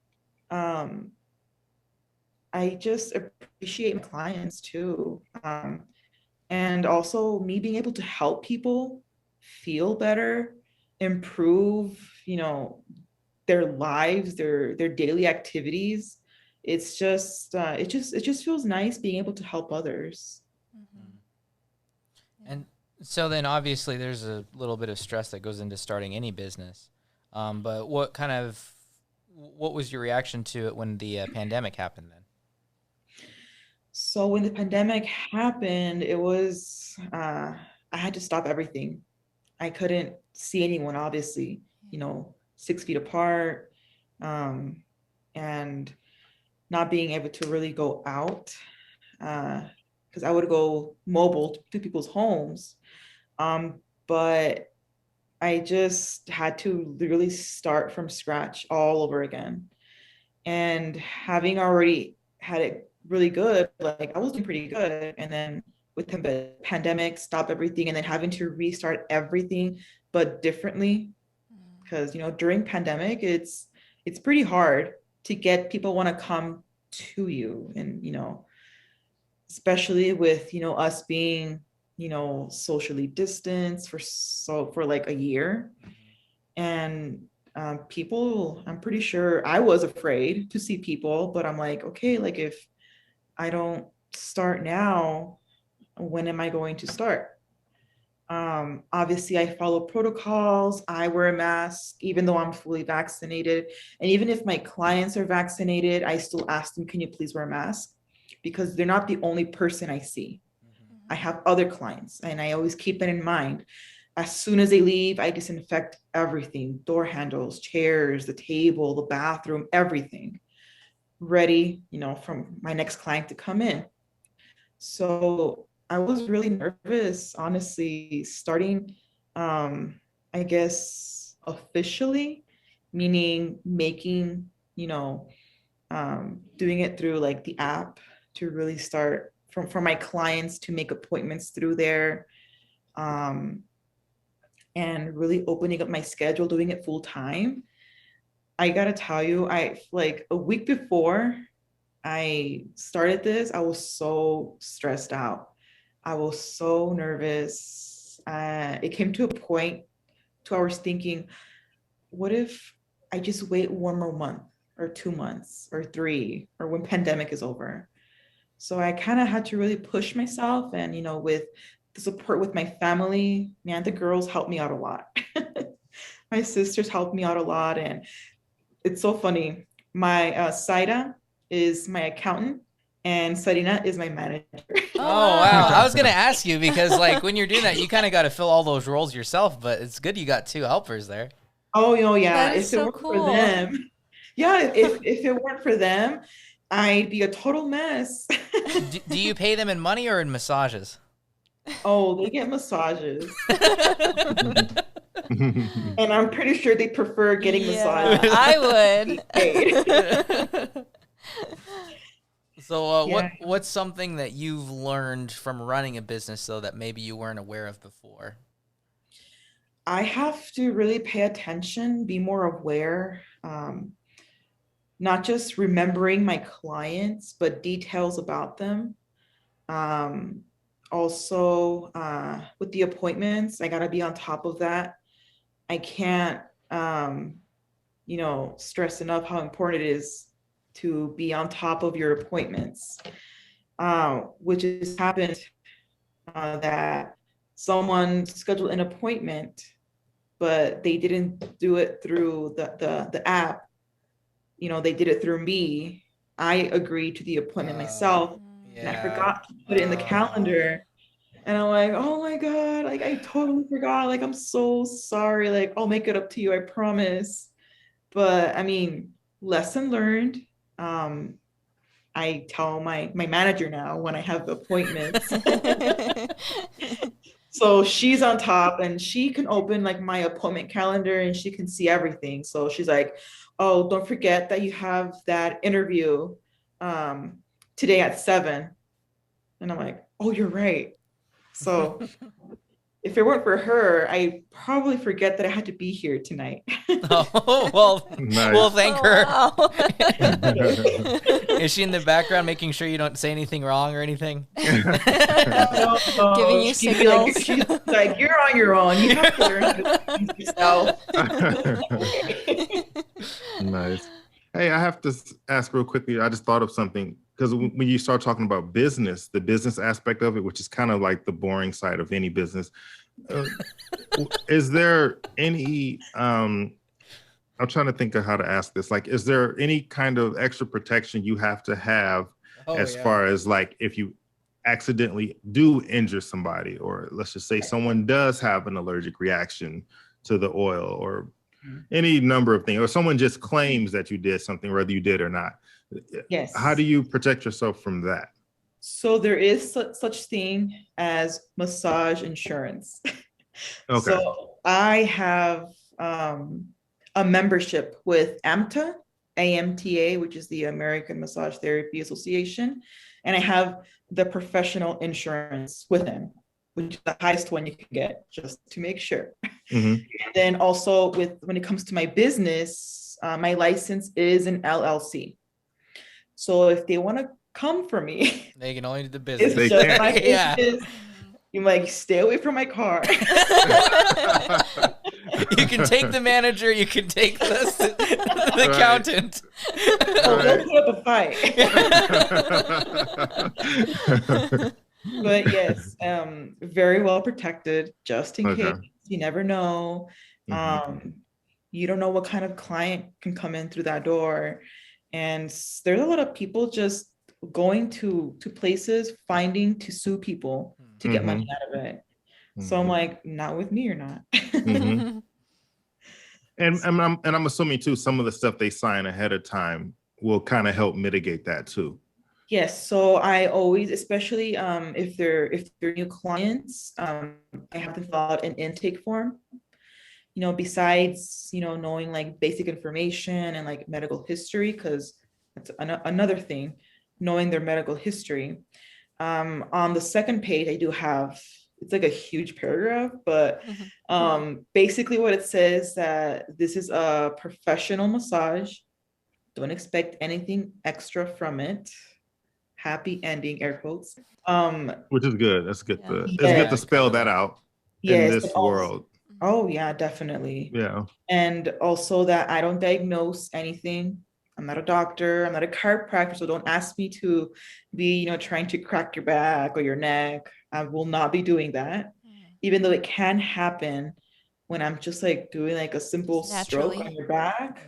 [SPEAKER 4] I just appreciate my clients too. and also me being able to help people feel better, improve, their lives, their daily activities. It's just it just feels nice being able to help others.
[SPEAKER 3] Mm-hmm.
[SPEAKER 1] And so then obviously there's a little bit of stress that goes into starting any business. But what was your reaction to it when the pandemic happened then?
[SPEAKER 4] So when the pandemic happened, it was I had to stop everything. I couldn't see anyone, obviously, 6 feet apart, and not being able to really go out, because I would go mobile to people's homes. But I just had to literally start from scratch all over again. And having already had it really good, like I was doing pretty good. And then with the pandemic, stop everything, and then having to restart everything, but differently. Because during pandemic, it's pretty hard to get people want to come to you, and especially with us being socially distanced for like a year. And people, I'm pretty sure I was afraid to see people, but I'm like, okay, like if I don't start now, when am I going to start? Obviously I follow protocols. I wear a mask even though I'm fully vaccinated, and even if my clients are vaccinated, I still ask them, can you please wear a mask? Because they're not the only person I see. I have other clients, and I always keep that in mind. As soon as they leave, I disinfect everything: door handles, chairs, the table, the bathroom, everything, ready, from my next client to come in. So I was really nervous, honestly, starting, I guess, officially, meaning making, doing it through like the app, to really start for my clients to make appointments through there, and really opening up my schedule, doing it full time. I gotta tell you, I like a week before I started this, I was so stressed out. I was so nervous. It came to a point to I was thinking, what if I just wait one more month or 2 months or three, or when pandemic is over? So I kind of had to really push myself, and with the support with my family, man, the girls helped me out a lot. My sisters helped me out a lot, and it's so funny. My Saida is my accountant, and Sarina is my manager.
[SPEAKER 1] Oh, wow. I was going to ask you because, like, when you're doing that, you kind of got to fill all those roles yourself, but it's good you got two helpers there.
[SPEAKER 4] Oh, yeah.
[SPEAKER 3] That is
[SPEAKER 4] If it
[SPEAKER 3] so
[SPEAKER 4] weren't
[SPEAKER 3] cool.
[SPEAKER 4] for them, yeah, if it weren't for them, I'd be a total mess.
[SPEAKER 1] Do you pay them in money or in massages?
[SPEAKER 4] Oh, they get massages. And I'm pretty sure they prefer getting massages.
[SPEAKER 3] I
[SPEAKER 4] would.
[SPEAKER 1] So
[SPEAKER 4] Yeah.
[SPEAKER 1] what's something that you've learned from running a business, though, that maybe you weren't aware of before?
[SPEAKER 4] I have to really pay attention, be more aware, not just remembering my clients, but details about them. Um, Also, with the appointments, I got to be on top of that. I can't, stress enough how important it is to be on top of your appointments, which has happened, that someone scheduled an appointment, but they didn't do it through the app. They did it through me. I agreed to the appointment myself, and I forgot to put it in the calendar. And I'm like, oh my God, like I totally forgot. Like, I'm so sorry. Like, I'll make it up to you, I promise. But I mean, lesson learned. I tell my manager now when I have appointments. So she's on top, and she can open like my appointment calendar, and she can see everything. So she's like, oh, don't forget that you have that interview today at 7. And I'm like, oh, you're right. So if it weren't for her, I probably forget that I had to be here tonight.
[SPEAKER 1] Oh, well,
[SPEAKER 2] Nice.
[SPEAKER 1] we'll thank her.
[SPEAKER 3] Wow.
[SPEAKER 1] Is she in the background making sure you don't say anything wrong or anything?
[SPEAKER 3] Giving you
[SPEAKER 4] She'd be like,
[SPEAKER 3] signals.
[SPEAKER 4] she's like, you're on your own. You have to learn how to please yourself.
[SPEAKER 2] Nice. Hey, I have to ask real quickly. I just thought of something, because when you start talking about business, the business aspect of it, which is kind of like the boring side of any business, is there any, I'm trying to think of how to ask this. Like, is there any kind of extra protection you have to have as far as like if you accidentally do injure somebody, or let's just say someone does have an allergic reaction to the oil, or any number of things, or someone just claims that you did something, whether you did or not.
[SPEAKER 4] Yes.
[SPEAKER 2] How do you protect yourself from that?
[SPEAKER 4] So there is such thing as massage insurance.
[SPEAKER 2] Okay.
[SPEAKER 4] So I have a membership with AMTA, which is the American Massage Therapy Association, and I have the professional insurance with them, which is the highest one you can get, just to make sure.
[SPEAKER 2] Mm-hmm.
[SPEAKER 4] And then also when it comes to my business, my license is an LLC. So if they want to come for me,
[SPEAKER 1] They can only do the business.
[SPEAKER 2] They
[SPEAKER 4] just
[SPEAKER 2] can.
[SPEAKER 4] my
[SPEAKER 1] Yeah.
[SPEAKER 4] business, you like stay away from my car.
[SPEAKER 1] You can take the manager, you can take the accountant.
[SPEAKER 4] Oh, don't put up a fight. But yes, very well protected, just in case. You never know. You don't know what kind of client can come in through that door. And there's a lot of people just going to places, finding to sue people to get money out of it. So I'm like, not with me, you're not.
[SPEAKER 2] And I'm assuming too, some of the stuff they sign ahead of time will kind of help mitigate that too.
[SPEAKER 4] Yes, so I always, especially if they're new clients, I have them fill out an intake form. You know, besides knowing like basic information and like medical history, because that's another thing, knowing their medical history. On the second page, I do have, it's like a huge paragraph, but basically what it says that this is a professional massage. Don't expect anything extra from it. Happy ending, air quotes.
[SPEAKER 2] Which is good. That's good.
[SPEAKER 3] Yeah.
[SPEAKER 2] It's good to spell that out in this world.
[SPEAKER 4] Oh yeah, definitely.
[SPEAKER 2] Yeah.
[SPEAKER 4] And also that I don't diagnose anything. I'm not a doctor. I'm not a chiropractor. So don't ask me to be, trying to crack your back or your neck. I will not be doing that. Even though it can happen when I'm just like doing like a simple stroke on your back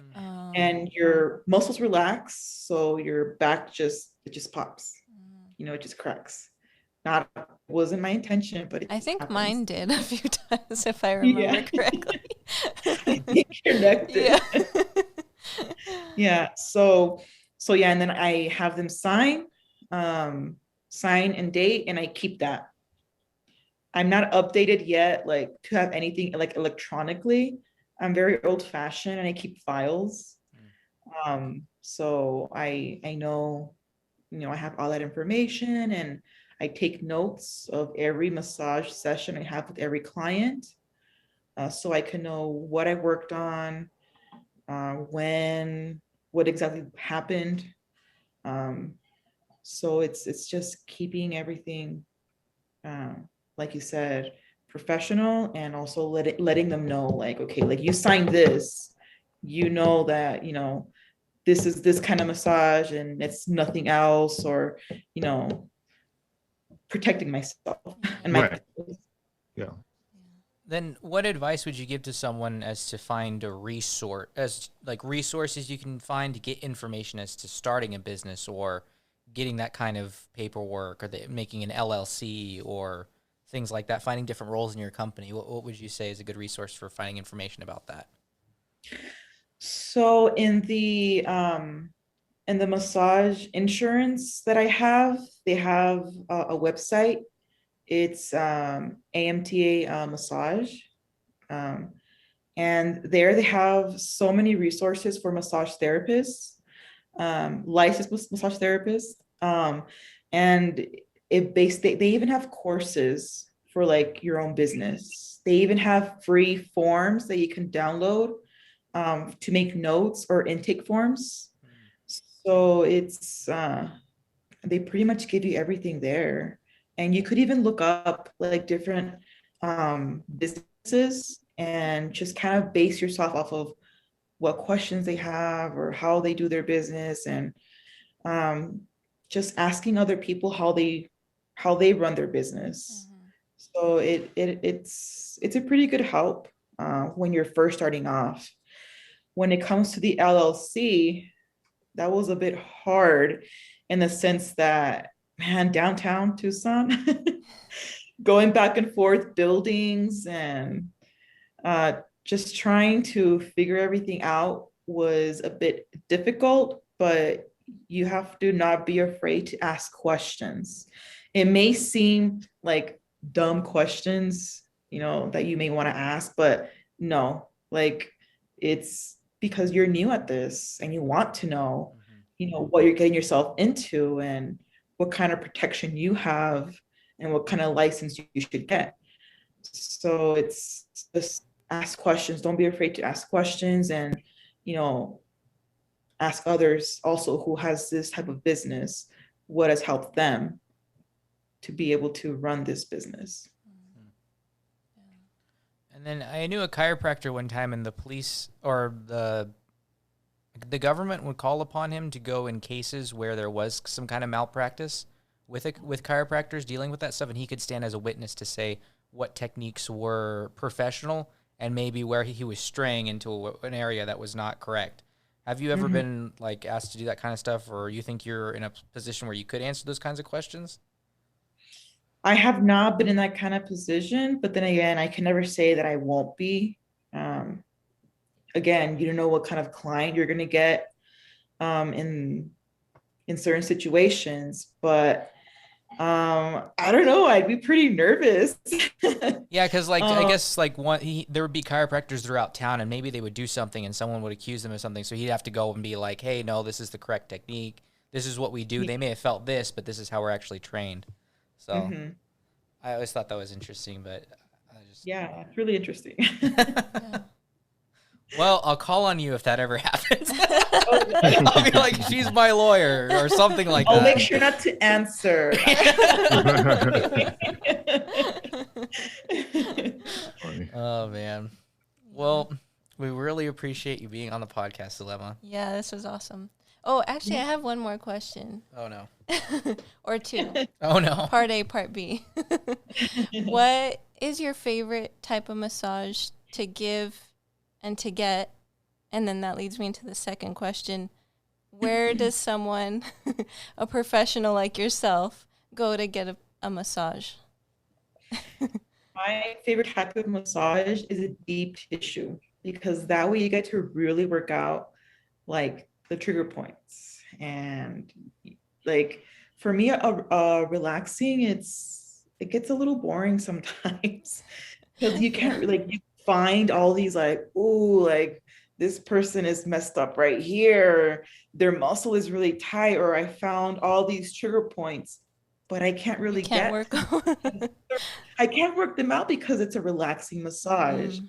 [SPEAKER 4] and your muscles relax. So your back it just pops, it just cracks. Wasn't my intention, but
[SPEAKER 3] I think
[SPEAKER 4] happens.
[SPEAKER 3] mine did a few times, if I remember correctly.
[SPEAKER 4] I think you're connected.
[SPEAKER 3] Yeah.
[SPEAKER 4] Yeah. So yeah, and then I have them sign and date, and I keep that. I'm not updated yet, like to have anything like electronically. I'm very old fashioned and I keep files. So I know, I have all that information, and I take notes of every massage session I have with every client. So I can know what I worked on, what exactly happened. So it's just keeping everything, like you said, professional, and also letting them know, like, okay, like you signed this, that, this is this kind of massage and it's nothing else, or, protecting myself and my
[SPEAKER 2] Yeah.
[SPEAKER 1] Then what advice would you give to someone as to find a resources you can find to get information as to starting a business or getting that kind of paperwork, or making an LLC or things like that, finding different roles in your company? What would you say is a good resource for finding information about that?
[SPEAKER 4] So in the massage insurance that I have, they have a website. It's AMTA Massage. And there they have so many resources for massage therapists, licensed massage therapists. And they even have courses for like your own business. They even have free forms that you can download to make notes or intake forms. So it's they pretty much give you everything there. And you could even look up like different businesses and just kind of base yourself off of what questions they have or how they do their business, and just asking other people how they run their business. So it's a pretty good help when you're first starting off. When it comes to the LLC, that was a bit hard in the sense that, man, downtown Tucson, going back and forth buildings and just trying to figure everything out was a bit difficult, but you have to not be afraid to ask questions. It may seem like dumb questions, that you may want to ask, but no, like it's because you're new at this and you want to know, what you're getting yourself into and what kind of protection you have and what kind of license you should get. So it's just ask questions. Don't be afraid to ask questions, and, ask others also who has this type of business, what has helped them to be able to run this business.
[SPEAKER 1] And then I knew a chiropractor one time, and the police or the government would call upon him to go in cases where there was some kind of malpractice with chiropractors dealing with that stuff, and he could stand as a witness to say what techniques were professional and maybe where he was straying into an area that was not correct. Have you ever been like asked to do that kind of stuff, or you think you're in a position where you could answer those kinds of questions?
[SPEAKER 4] I have not been in that kind of position, but then again, I can never say that I won't be. Again, you don't know what kind of client you're going to get in certain situations, but I don't know. I'd be pretty nervous.
[SPEAKER 1] Yeah, because I guess there would be chiropractors throughout town, and maybe they would do something, and someone would accuse them of something, so he'd have to go and be like, "Hey, no, this is the correct technique. This is what we do. They may have felt this, but this is how we're actually trained." So I always thought that was interesting, but
[SPEAKER 4] yeah, it's really interesting.
[SPEAKER 3] Yeah.
[SPEAKER 1] Well, I'll call on you if that ever happens. I'll be like, she's my lawyer or something like that.
[SPEAKER 4] I'll make sure not to answer.
[SPEAKER 1] Oh, man. Well, we really appreciate you being on the podcast, Zulema.
[SPEAKER 3] Yeah, this was awesome. Oh, actually, I have one more question.
[SPEAKER 1] Oh, no.
[SPEAKER 3] Or two.
[SPEAKER 1] Oh, no.
[SPEAKER 3] Part A, part B. What is your favorite type of massage to give and to get? And then that leads me into the second question. Where does someone, a professional like yourself, go to get a massage?
[SPEAKER 4] My favorite type of massage is a deep tissue, because that way you get to really work out like the trigger points. And like for me, relaxing, it gets a little boring sometimes, because you can't you find all these like this person is messed up right here, their muscle is really tight, or I found all these trigger points, but I can't really I can't work them out because it's a relaxing massage.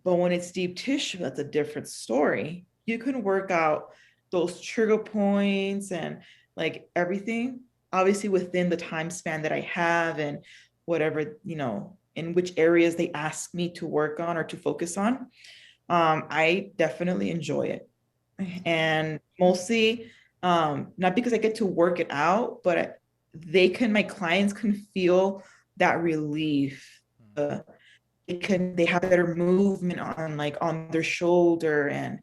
[SPEAKER 4] But when it's deep tissue, that's a different story. You can work out those trigger points and like everything, obviously within the time span that I have and whatever, in which areas they ask me to work on or to focus on. I definitely enjoy it. And mostly, not because I get to work it out, but my clients can feel that relief. They have better movement on their shoulder, and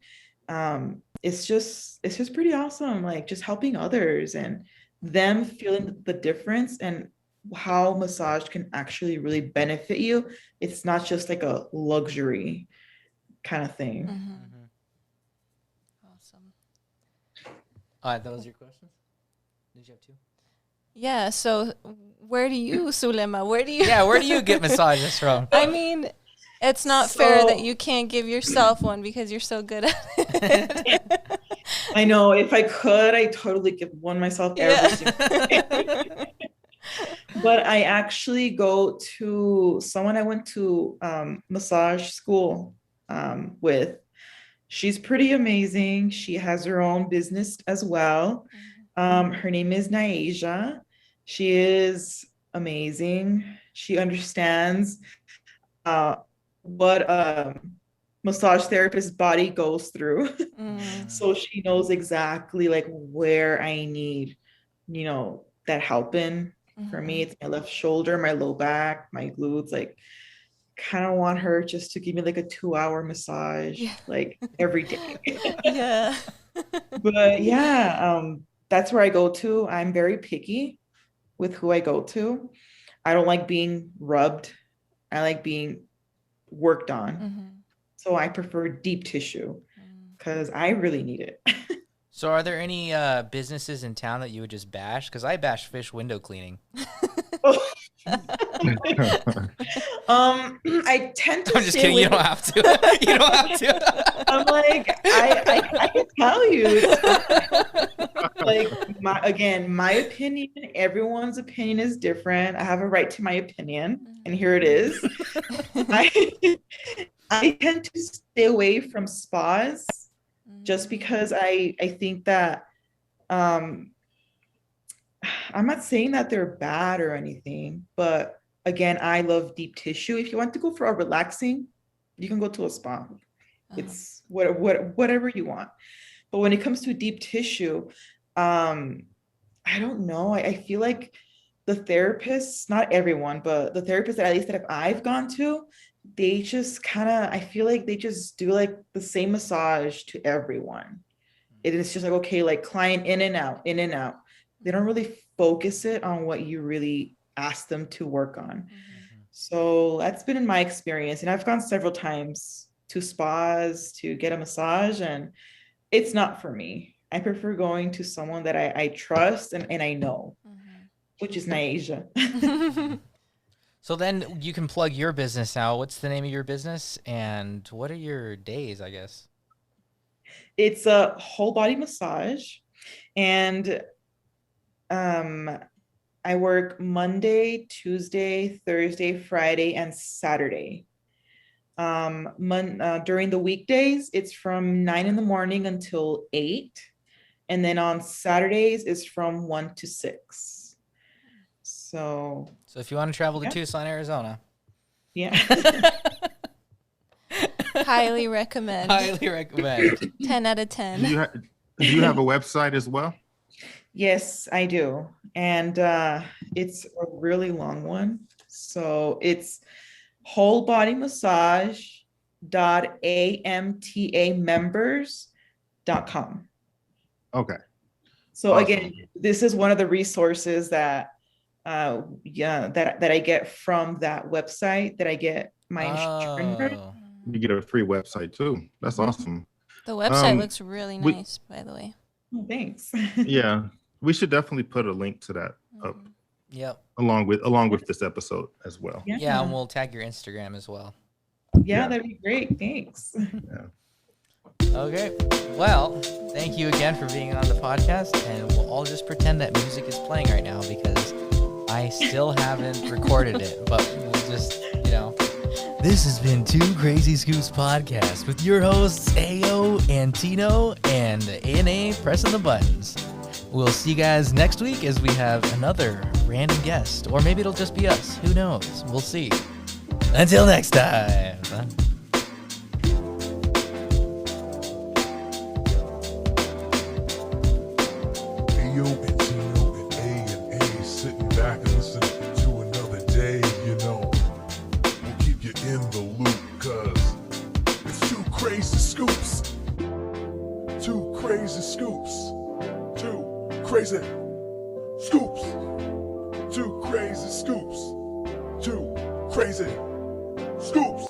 [SPEAKER 4] it's just pretty awesome. Like just helping others and them feeling the difference and how massage can actually really benefit you. It's not just like a luxury kind of thing.
[SPEAKER 3] Awesome.
[SPEAKER 1] All right, that was your question? Did you have two?
[SPEAKER 3] Yeah, so where do you, Zulema, where do you get
[SPEAKER 1] massages from?
[SPEAKER 3] I mean, it's not fair that you can't give yourself one because you're so good at it.
[SPEAKER 4] I know, if I could, I'd totally give one myself every single day. But I actually go to someone I went to massage school with. She's pretty amazing. She has her own business as well. Her name is Naija. She is amazing. She understands what massage therapist body goes through. So she knows exactly like where I need, that help in. For me, it's my left shoulder, my low back, my glutes. Like, kind of want her just to give me like a 2-hour massage, like every day.
[SPEAKER 3] Yeah.
[SPEAKER 4] But yeah, that's where I go to. I'm very picky with who I go to. I don't like being rubbed. I like being worked on. So I prefer deep tissue because I really need it.
[SPEAKER 1] So are there any businesses in town that you would just bash? Because I bash fish window cleaning.
[SPEAKER 4] I tend to
[SPEAKER 1] I'm just kidding. You don't have to. You don't have to.
[SPEAKER 4] I'm like, I can tell you. Like, my opinion, everyone's opinion is different. I have a right to my opinion, and here it is. I tend to stay away from spas just because I think that I'm not saying that they're bad or anything, but again, I love deep tissue. If you want to go for a relaxing, you can go to a spa. It's whatever you want. But when it comes to deep tissue, I don't know. I feel like the therapists, not everyone, but the therapists that at least that I've gone to, they just I feel like they just do like the same massage to everyone. It is just like, okay, like client in and out, in and out. They don't really focus it on what you really ask them to work on. So that's been in my experience. And I've gone several times to spas to get a massage, and it's not for me. I prefer going to someone that I trust and I know, which is Naija.
[SPEAKER 1] So then you can plug your business now. What's the name of your business and what are your days, I guess?
[SPEAKER 4] It's a whole body massage, and I work Monday, Tuesday, Thursday, Friday, and Saturday. During the weekdays, it's from 9 a.m. until 8. And then on Saturdays, it's from 1 to 6. So
[SPEAKER 1] if you want to travel to Tucson, Arizona.
[SPEAKER 4] Yeah.
[SPEAKER 3] Highly recommend.
[SPEAKER 1] Highly recommend.
[SPEAKER 3] 10 out of 10.
[SPEAKER 2] Do you have a website as well?
[SPEAKER 4] Yes, I do. And it's a really long one. So it's wholebodymassage.amtamembers.com.
[SPEAKER 2] Okay.
[SPEAKER 4] So
[SPEAKER 2] Awesome.
[SPEAKER 4] again, this is one of the resources that that I get from that website that I get my instructor.
[SPEAKER 2] You get a free website too. That's awesome.
[SPEAKER 3] The website looks really nice, by the way.
[SPEAKER 4] Oh, thanks.
[SPEAKER 2] Yeah, we should definitely put a link to that up.
[SPEAKER 1] Yep.
[SPEAKER 2] Along with this episode as well.
[SPEAKER 1] Yeah, and we'll tag your Instagram as well.
[SPEAKER 4] Yeah, that'd be great. Thanks.
[SPEAKER 2] Yeah.
[SPEAKER 1] Okay. Well, thank you again for being on the podcast, and we'll all just pretend that music is playing right now because I still haven't recorded it, but we'll just, This has been Two Crazy Scoops Podcast with your hosts, Ayo and Tino and ANA pressing the buttons. We'll see you guys next week as we have another random guest, or maybe it'll just be us. Who knows? We'll see. Until next time.
[SPEAKER 5] Ayo and Tino and A sitting back and listening to another day, We'll keep you in the loop, cause it's Two Crazy Scoops. Two Crazy Scoops. Two Crazy Scoops. Two Crazy Scoops. Two Crazy Scoops.